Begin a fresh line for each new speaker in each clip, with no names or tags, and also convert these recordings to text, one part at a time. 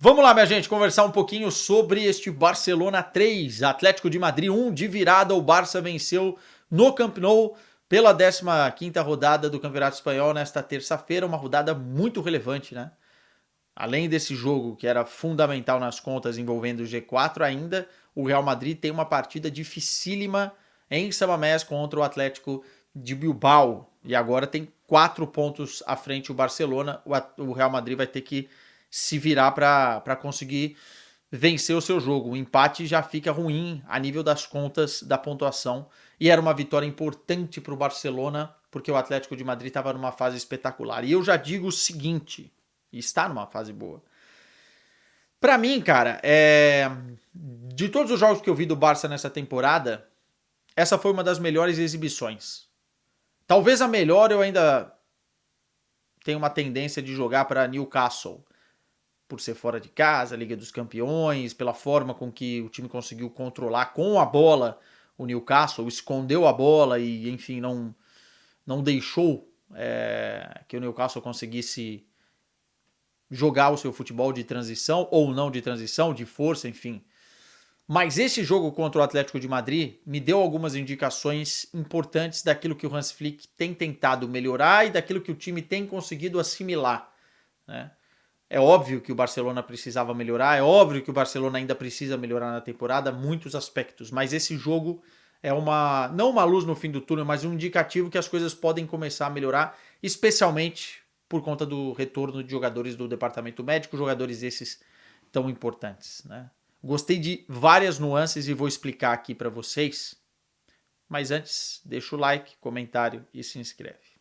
Vamos lá, minha gente, conversar um pouquinho sobre este Barcelona 3, Atlético de Madrid 1, de virada. O Barça venceu no Camp Nou pela 15ª rodada do Campeonato Espanhol nesta terça-feira, uma rodada muito relevante, né? Além desse jogo que era fundamental nas contas envolvendo o G4, ainda o Real Madrid tem uma partida dificílima em San Mamés contra o Atlético de Bilbao. E agora tem 4 pontos à frente o Barcelona. O Real Madrid vai ter que se virar para conseguir vencer o seu jogo. O empate já fica ruim a nível das contas da pontuação. E era uma vitória importante para o Barcelona, porque o Atlético de Madrid estava numa fase espetacular. E eu já digo o seguinte, e está numa fase boa. Para mim, cara, de todos os jogos que eu vi do Barça nessa temporada, essa foi uma das melhores exibições. Talvez a melhor eu ainda tenho uma tendência de jogar para Newcastle, por ser fora de casa, Liga dos Campeões, pela forma com que o time conseguiu controlar com a bola o Newcastle, escondeu a bola e, enfim, não deixou que o Newcastle conseguisse jogar o seu futebol de transição ou não de transição, de força, enfim. Mas esse jogo contra o Atlético de Madrid me deu algumas indicações importantes daquilo que o Hans Flick tem tentado melhorar e daquilo que o time tem conseguido assimilar, né? É óbvio que o Barcelona precisava melhorar, é óbvio que o Barcelona ainda precisa melhorar na temporada, muitos aspectos, mas esse jogo é não uma luz no fim do túnel, mas um indicativo que as coisas podem começar a melhorar, especialmente por conta do retorno de jogadores do departamento médico, jogadores esses tão importantes, né? Gostei de várias nuances e vou explicar aqui para vocês, mas antes, deixa o like, comentário e se inscreve.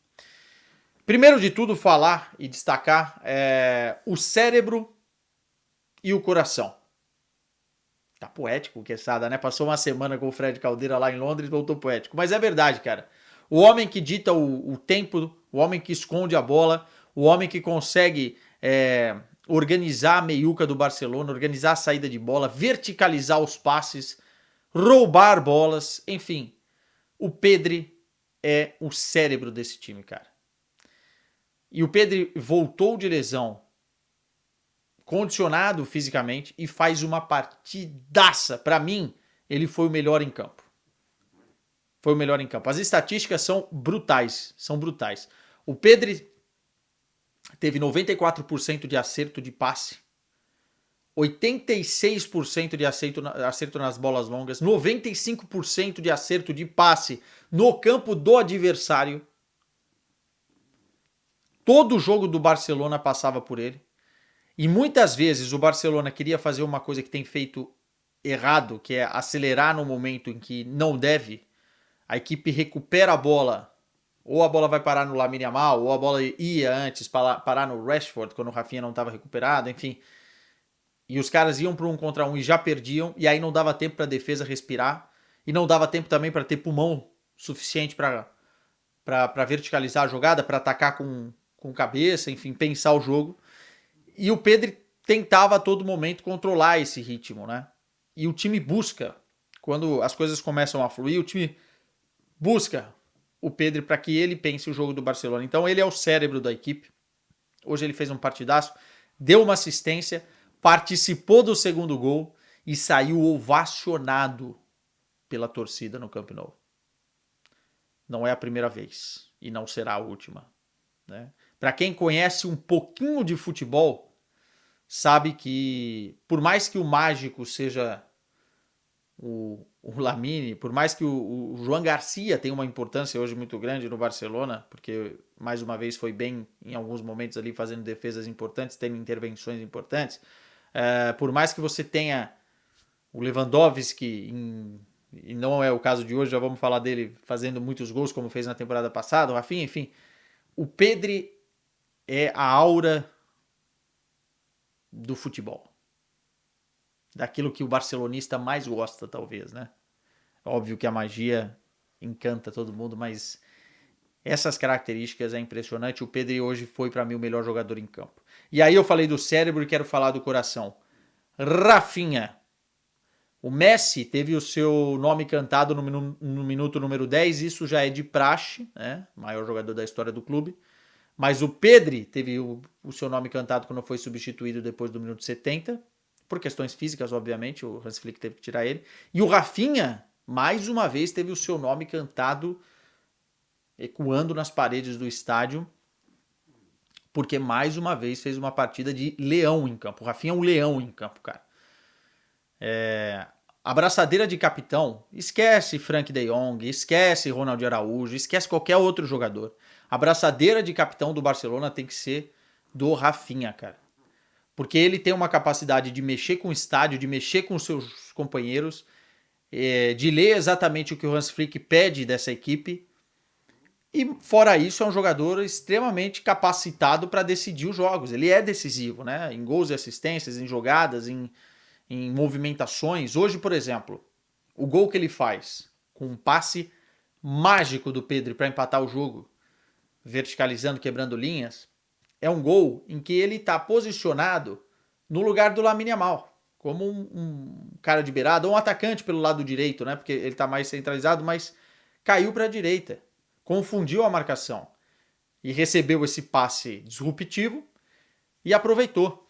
Primeiro de tudo, falar e destacar o cérebro e o coração. Tá poético, Quesada, né? Passou uma semana com o Fred Caldeira lá em Londres e voltou poético. Mas é verdade, cara. O homem que dita o tempo, o homem que esconde a bola, o homem que consegue organizar a meiuca do Barcelona, organizar a saída de bola, verticalizar os passes, roubar bolas, enfim. O Pedri é o cérebro desse time, cara. E o Pedri voltou de lesão, condicionado fisicamente, e faz uma partidaça. Para mim, ele foi o melhor em campo. Foi o melhor em campo. As estatísticas são brutais, O Pedri teve 94% de acerto de passe, 86% de acerto nas bolas longas, 95% de acerto de passe no campo do adversário. Todo jogo do Barcelona passava por ele. E muitas vezes o Barcelona queria fazer uma coisa que tem feito errado, que é acelerar no momento em que não deve. A equipe recupera a bola, ou a bola vai parar no Lamine Yamal, ou a bola ia antes parar no Rashford, quando o Rafinha não estava recuperado, enfim. E os caras iam para um contra um e já perdiam, e aí não dava tempo para a defesa respirar, e não dava tempo também para ter pulmão suficiente para verticalizar a jogada, para atacar com cabeça, enfim, pensar o jogo. E o Pedri tentava a todo momento controlar esse ritmo, né? E o time busca, quando as coisas começam a fluir, o time busca o Pedri para que ele pense o jogo do Barcelona. Então ele é o cérebro da equipe. Hoje ele fez um partidaço, deu uma assistência, participou do segundo gol e saiu ovacionado pela torcida no Camp Nou. Não é a primeira vez e não será a última, né? Para quem conhece um pouquinho de futebol, sabe que por mais que o mágico seja o Lamine, por mais que o João Garcia tenha uma importância hoje muito grande no Barcelona, porque mais uma vez foi bem em alguns momentos ali fazendo defesas importantes, tendo intervenções importantes, por mais que você tenha o Lewandowski, e não é o caso de hoje, já vamos falar dele fazendo muitos gols como fez na temporada passada, o Rafinha, enfim, o Pedri é a aura do futebol. Daquilo que o barcelonista mais gosta, talvez, né? Óbvio que a magia encanta todo mundo, mas essas características é impressionante. O Pedri hoje foi, para mim, o melhor jogador em campo. E aí eu falei do cérebro e quero falar do coração. Rafinha. O Messi teve o seu nome cantado no minuto número 10, isso já é de praxe, né? Maior jogador da história do clube. Mas o Pedri teve o seu nome cantado quando foi substituído depois do minuto 70, por questões físicas, obviamente, o Hans Flick teve que tirar ele. E o Rafinha, mais uma vez, teve o seu nome cantado, ecoando nas paredes do estádio, porque mais uma vez fez uma partida de leão em campo. O Rafinha é um leão em campo, cara. Abraçadeira de capitão, esquece Frank de Jong, esquece Ronald Araújo, esquece qualquer outro jogador. A abraçadeira de capitão do Barcelona tem que ser do Rafinha, cara. Porque ele tem uma capacidade de mexer com o estádio, de mexer com os seus companheiros, de ler exatamente o que o Hans Flick pede dessa equipe. E fora isso, é um jogador extremamente capacitado para decidir os jogos. Ele é decisivo, né? Em gols e assistências, em jogadas, em movimentações. Hoje, por exemplo, o gol que ele faz com um passe mágico do Pedro para empatar o jogo, verticalizando, quebrando linhas, é um gol em que ele está posicionado no lugar do Lamine Yamal, como um cara de beirada, ou um atacante pelo lado direito, né? Porque ele está mais centralizado, mas caiu para a direita, confundiu a marcação e recebeu esse passe disruptivo e aproveitou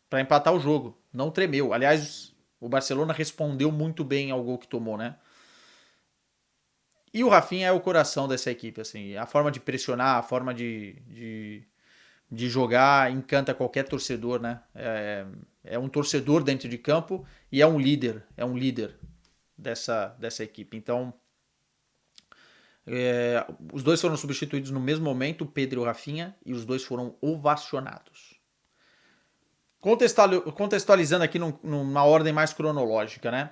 para empatar o jogo. Não tremeu. Aliás, o Barcelona respondeu muito bem ao gol que tomou, né? E o Rafinha é o coração dessa equipe, assim. A forma de pressionar, a forma de jogar encanta qualquer torcedor, né? É um torcedor dentro de campo e é um líder dessa equipe. Então, os dois foram substituídos no mesmo momento, o Pedro e o Rafinha, e os dois foram ovacionados. Contextualizando aqui numa ordem mais cronológica, né?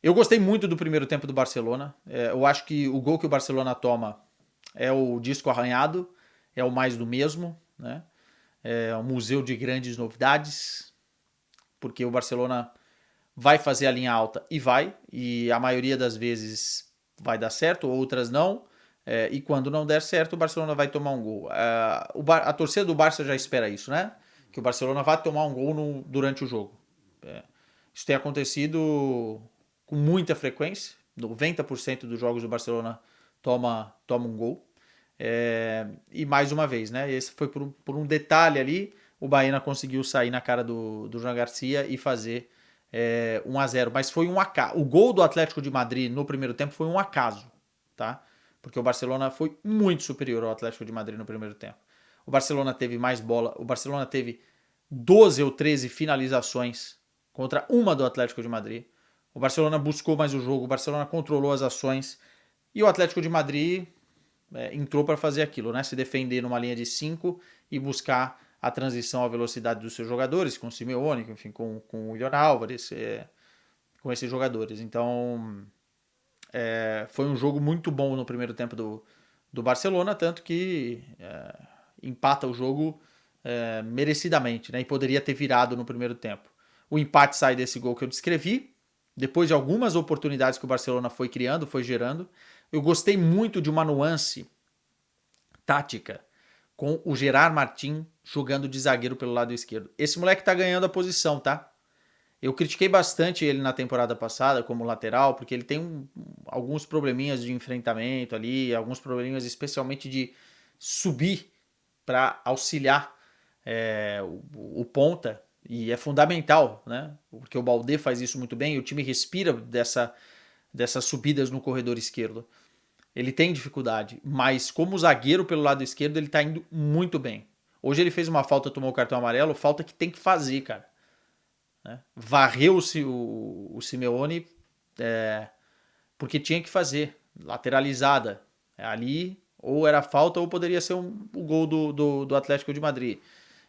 Eu gostei muito do primeiro tempo do Barcelona. Eu acho que o gol que o Barcelona toma é o disco arranhado, é o mais do mesmo, né? É um museu de grandes novidades, porque o Barcelona vai fazer a linha alta e a maioria das vezes vai dar certo, outras não. E quando não der certo, o Barcelona vai tomar um gol. A torcida do Barça já espera isso, né? Que o Barcelona vai tomar um gol durante o jogo. Isso tem acontecido com muita frequência. 90% dos jogos do Barcelona toma um gol. E mais uma vez, né? Esse foi por um detalhe ali. O Baena conseguiu sair na cara do João Garcia e fazer 1-0. Mas foi um acaso. O gol do Atlético de Madrid no primeiro tempo foi um acaso, tá? Porque o Barcelona foi muito superior ao Atlético de Madrid no primeiro tempo. O Barcelona teve mais bola. O Barcelona teve 12 ou 13 finalizações contra uma do Atlético de Madrid. O Barcelona buscou mais o jogo, o Barcelona controlou as ações e o Atlético de Madrid entrou para fazer aquilo, né? Se defender numa linha de 5 e buscar a transição à velocidade dos seus jogadores, com o Simeone, enfim, com o Julián Álvares, com esses jogadores. Então, foi um jogo muito bom no primeiro tempo do Barcelona, tanto que empata o jogo merecidamente, né? E poderia ter virado no primeiro tempo. O empate sai desse gol que eu descrevi, depois de algumas oportunidades que o Barcelona foi criando, foi gerando. Eu gostei muito de uma nuance tática com o Gerard Martin jogando de zagueiro pelo lado esquerdo. Esse moleque tá ganhando a posição, tá? Eu critiquei bastante ele na temporada passada como lateral, porque ele tem alguns probleminhas de enfrentamento ali, alguns probleminhas especialmente de subir para auxiliar o ponta, e é fundamental, né? Porque o Baldé faz isso muito bem e o time respira dessas subidas no corredor esquerdo. Ele tem dificuldade, mas como zagueiro pelo lado esquerdo ele tá indo muito bem. Hoje ele fez uma falta, tomou o cartão amarelo, falta que tem que fazer, cara. Né? Varreu o Simeone porque tinha que fazer, lateralizada. Ali ou era falta ou poderia ser o gol do Atlético de Madrid.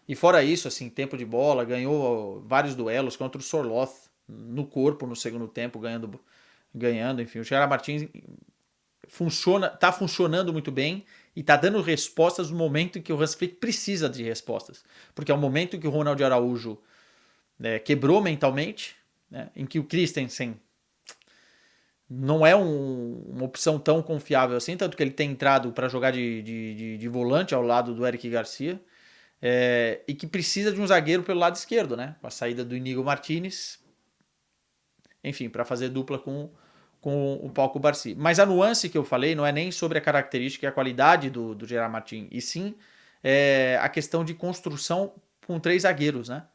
E fora isso, assim, tempo de bola, ganhou vários duelos contra o Sorloth no corpo no segundo tempo, ganhando, enfim. O Gerard Martins tá funcionando muito bem e tá dando respostas no momento em que o Hans Flick precisa de respostas. Porque é o momento em que o Ronald Araújo quebrou mentalmente, né, em que o Christensen não é uma opção tão confiável assim, tanto que ele tem entrado para jogar de volante ao lado do Eric Garcia, e que precisa de um zagueiro pelo lado esquerdo, né? Com a saída do Inigo Martinez, enfim, para fazer dupla com o Paco Barci. Mas a nuance que eu falei não é nem sobre a característica e a qualidade do Gerard Martin, e sim a questão de construção com 3 zagueiros, né?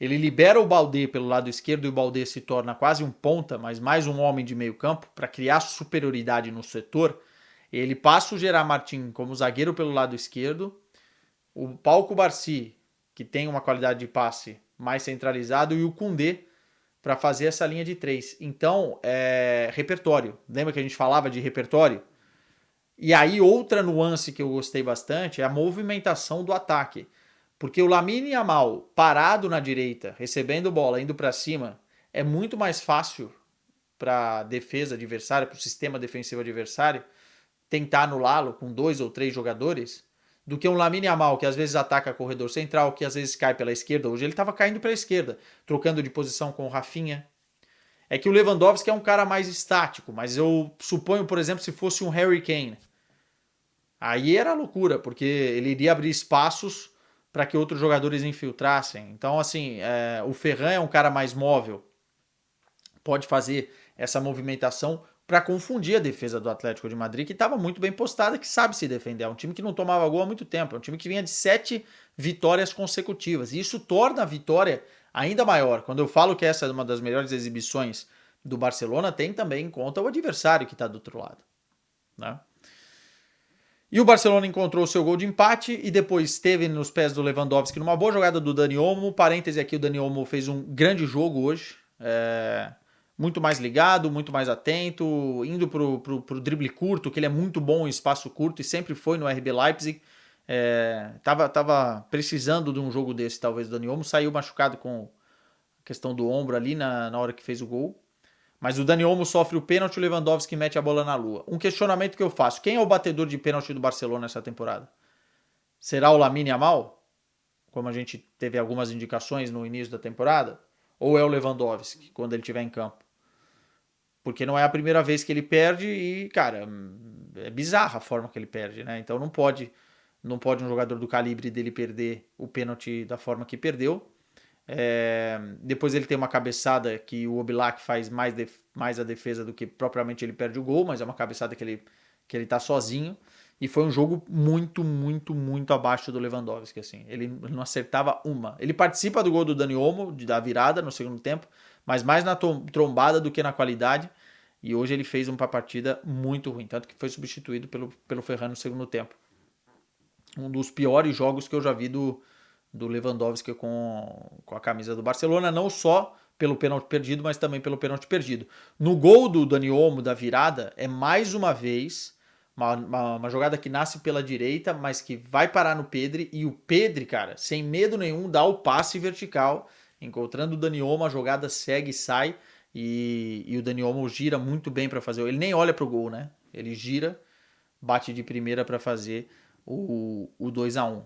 Ele libera o Baldé pelo lado esquerdo e o Baldé se torna quase um ponta, mas mais um homem de meio campo para criar superioridade no setor. Ele passa o Gerard Martin como zagueiro pelo lado esquerdo, o Pau Cubarsí, que tem uma qualidade de passe mais centralizado, e o Koundé para fazer essa linha de 3. Então, repertório. Lembra que a gente falava de repertório? E aí, outra nuance que eu gostei bastante é a movimentação do ataque. Porque o Lamine Yamal, parado na direita, recebendo bola, indo para cima, é muito mais fácil para a defesa adversária, para o sistema defensivo adversário, tentar anulá-lo com 2 ou 3 jogadores, do que um Lamine Yamal, que às vezes ataca corredor central, que às vezes cai pela esquerda. Hoje ele estava caindo pela esquerda, trocando de posição com o Rafinha. É que o Lewandowski é um cara mais estático, mas eu suponho, por exemplo, se fosse um Harry Kane, aí era loucura, porque ele iria abrir espaços para que outros jogadores infiltrassem. Então, assim, o Ferran é um cara mais móvel, pode fazer essa movimentação para confundir a defesa do Atlético de Madrid, que estava muito bem postada, que sabe se defender. É um time que não tomava gol há muito tempo, é um time que vinha de 7 vitórias consecutivas. E isso torna a vitória ainda maior. Quando eu falo que essa é uma das melhores exibições do Barcelona, tem também em conta o adversário que está do outro lado, né? E o Barcelona encontrou o seu gol de empate e depois teve nos pés do Lewandowski numa boa jogada do Dani Olmo. Parêntese aqui, o Dani Olmo fez um grande jogo hoje. Muito mais ligado, muito mais atento, indo pro drible curto, que ele é muito bom em espaço curto e sempre foi no RB Leipzig. Tava precisando de um jogo desse, talvez, o Dani Olmo. Saiu machucado com a questão do ombro ali na hora que fez o gol. Mas o Dani Olmo sofre o pênalti, o Lewandowski mete a bola na lua. Um questionamento que eu faço: quem é o batedor de pênalti do Barcelona nessa temporada? Será o Lamine Yamal? Como a gente teve algumas indicações no início da temporada? Ou é o Lewandowski, quando ele estiver em campo? Porque não é a primeira vez que ele perde e, cara, é bizarra a forma que ele perde, né? Então não pode um jogador do calibre dele perder o pênalti da forma que perdeu. Depois ele tem uma cabeçada que o Oblak faz mais a defesa do que propriamente ele perde o gol, mas é uma cabeçada que ele tá sozinho. E foi um jogo muito, muito, muito abaixo do Lewandowski, assim. Ele não acertava uma. Ele participa do gol do Dani Olmo, da virada no segundo tempo, mas mais na trombada do que na qualidade. E hoje ele fez uma partida muito ruim, tanto que foi substituído pelo Ferran no segundo tempo. Um dos piores jogos que eu já vi do Lewandowski com a camisa do Barcelona, não só pelo pênalti perdido, mas também pelo pênalti perdido. No gol do Dani Olmo, da virada, é mais uma vez uma jogada que nasce pela direita, mas que vai parar no Pedri, e o Pedri, cara, sem medo nenhum, dá o passe vertical, encontrando o Dani Olmo, a jogada segue e sai, e o Dani Olmo gira muito bem para fazer. Ele nem olha pro gol, né? Ele gira, bate de primeira para fazer o 2-1.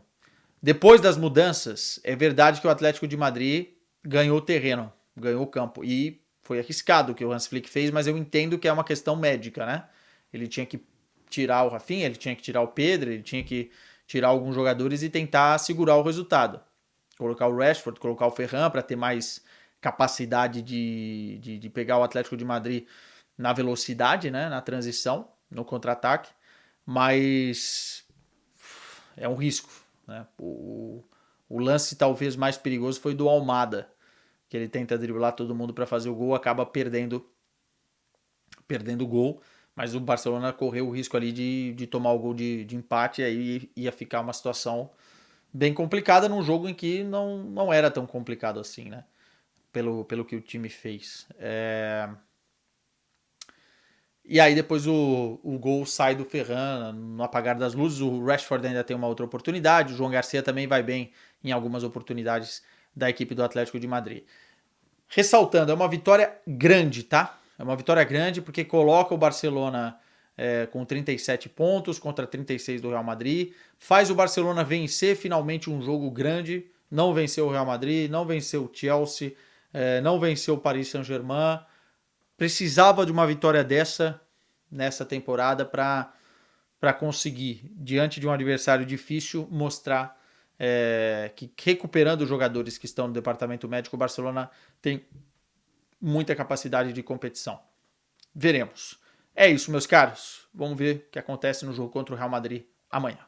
Depois das mudanças, é verdade que o Atlético de Madrid ganhou terreno, ganhou o campo. E foi arriscado o que o Hans Flick fez, mas eu entendo que é uma questão médica, né? Ele tinha que tirar o Rafinha, ele tinha que tirar o Pedro, ele tinha que tirar alguns jogadores e tentar segurar o resultado. Colocar o Rashford, colocar o Ferran para ter mais capacidade de pegar o Atlético de Madrid na velocidade, né? Na transição, no contra-ataque. Mas é um risco, né? O lance talvez mais perigoso foi do Almada, que ele tenta driblar todo mundo para fazer o gol, acaba perdendo o gol, mas o Barcelona correu o risco ali de tomar o gol de empate, e aí ia ficar uma situação bem complicada num jogo em que não era tão complicado assim, né? Pelo que o time fez. E aí depois o gol sai do Ferran no apagar das luzes. O Rashford ainda tem uma outra oportunidade. O João Garcia também vai bem em algumas oportunidades da equipe do Atlético de Madrid. Ressaltando, é uma vitória grande, tá? É uma vitória grande porque coloca o Barcelona com 37 pontos contra 36 do Real Madrid. Faz o Barcelona vencer finalmente um jogo grande. Não venceu o Real Madrid, não venceu o Chelsea, não venceu o Paris Saint-Germain. Precisava de uma vitória dessa nessa temporada para conseguir, diante de um adversário difícil, mostrar que recuperando os jogadores que estão no departamento médico, o Barcelona tem muita capacidade de competição. Veremos. É isso, meus caros. Vamos ver o que acontece no jogo contra o Real Madrid amanhã.